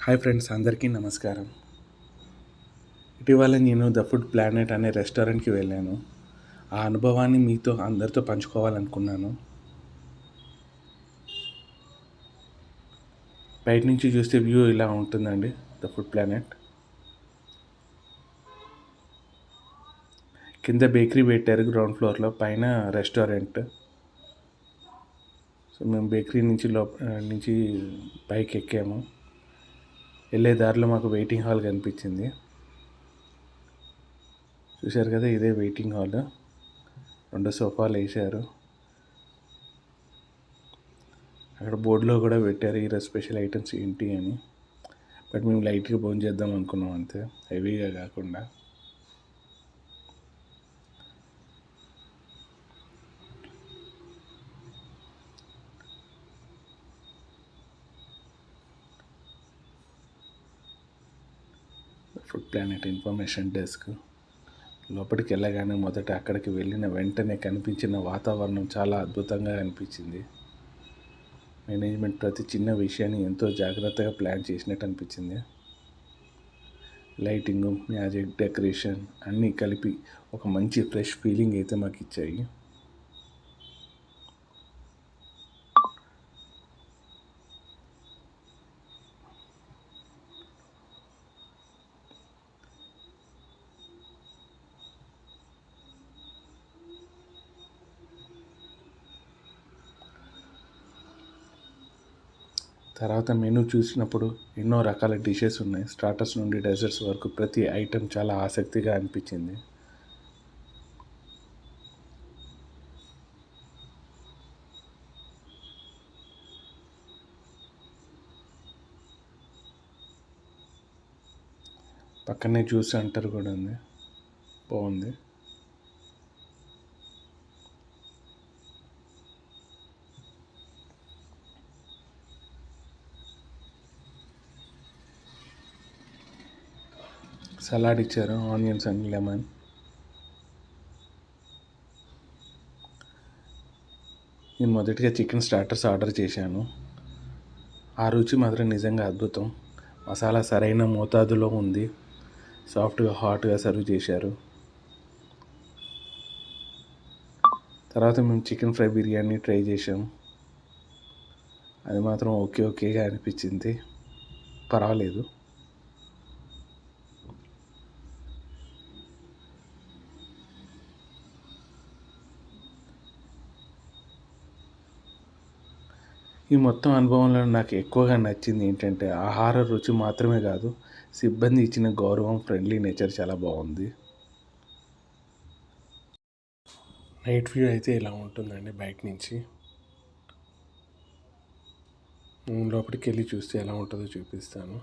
Hi friends, అందరికీ నమస్కారం. ఇటీవల నేను ద ఫుడ్ ప్లానెట్ అనే రెస్టారెంట్కి వెళ్ళాను. ఆ అనుభవాన్ని మీతో అందరితో పంచుకోవాలనుకున్నాను. బయట నుంచి చూస్తే వ్యూ ఇలా ఉంటుందండి ద ఫుడ్ ప్లానెట్. కింద బేకరీ పెట్టారు గ్రౌండ్ ఫ్లోర్లో, పైన రెస్టారెంట్. సో మేము బేకరీ నుంచి పైకి ఎక్కాము. వెళ్ళే దారిలో మాకు వెయిటింగ్ హాల్ కనిపించింది. చూశారు కదా, ఇదే వెయిటింగ్ హాల్. 2 సోఫాలు వేశారు. అక్కడ బోర్డులో కూడా పెట్టారు ఈరోజు స్పెషల్ ఐటమ్స్ ఏంటి అని. బట్ మేము లైట్గా భోజనం చేద్దాం అనుకున్నాం, అంతే, హెవీగా కాకుండా. ఫుడ్ ప్లానెట్ ఇన్ఫర్మేషన్ డెస్క్ లోపలికి వెళ్ళగానే మొదట అక్కడికి వెళ్ళిన వెంటనే కనిపించిన వాతావరణం చాలా అద్భుతంగా అనిపించింది. మేనేజ్మెంట్ ప్రతి చిన్న విషయాన్ని ఎంతో జాగ్రత్తగా ప్లాన్ చేసినట్టు అనిపించింది. లైటింగు, మ్యాజిక్, డెకరేషన్ అన్నీ కలిపి ఒక మంచి ఫ్రెష్ ఫీలింగ్ అయితే మాకు ఇచ్చాయి. తర్వాత మెనూ చూసినప్పుడు ఎన్నో రకాల డిషెస్ ఉన్నాయి. స్టార్టర్స్ నుండి డెజర్ట్స్ వరకు ప్రతి ఐటెం చాలా ఆసక్తిగా అనిపించింది. పక్కనే జ్యూస్ సెంటర్ కూడా ఉంది, బాగుంది. సలాడ్ ఇచ్చారు, ఆనియన్స్ అండ్ లెమన్. నేను మొదటిగా చికెన్ స్టార్టర్స్ ఆర్డర్ చేశాను. ఆ రుచి మాత్రం నిజంగా అద్భుతం. మసాలా సరైన మోతాదులో ఉంది. సాఫ్ట్గా, హాట్గా సర్వ్ చేశారు. తర్వాత మేము చికెన్ ఫ్రై బిర్యానీ ట్రై చేసాం. అది మాత్రం ఓకేగా అనిపించింది, పర్వాలేదు. ఈ మొత్తం అనుభవంలో నాకు ఎక్కువగా నచ్చింది ఏంటంటే, ఆహార రుచి మాత్రమే కాదు, సిబ్బంది ఇచ్చిన గౌరవం, ఫ్రెండ్లీ నేచర్ చాలా బాగుంది. నైట్ వ్యూ అయితే ఇలా ఉంటుందండి బయట నుంచి. లోపలికి వెళ్ళి చూస్తే ఎలా ఉంటుందో చూపిస్తాను.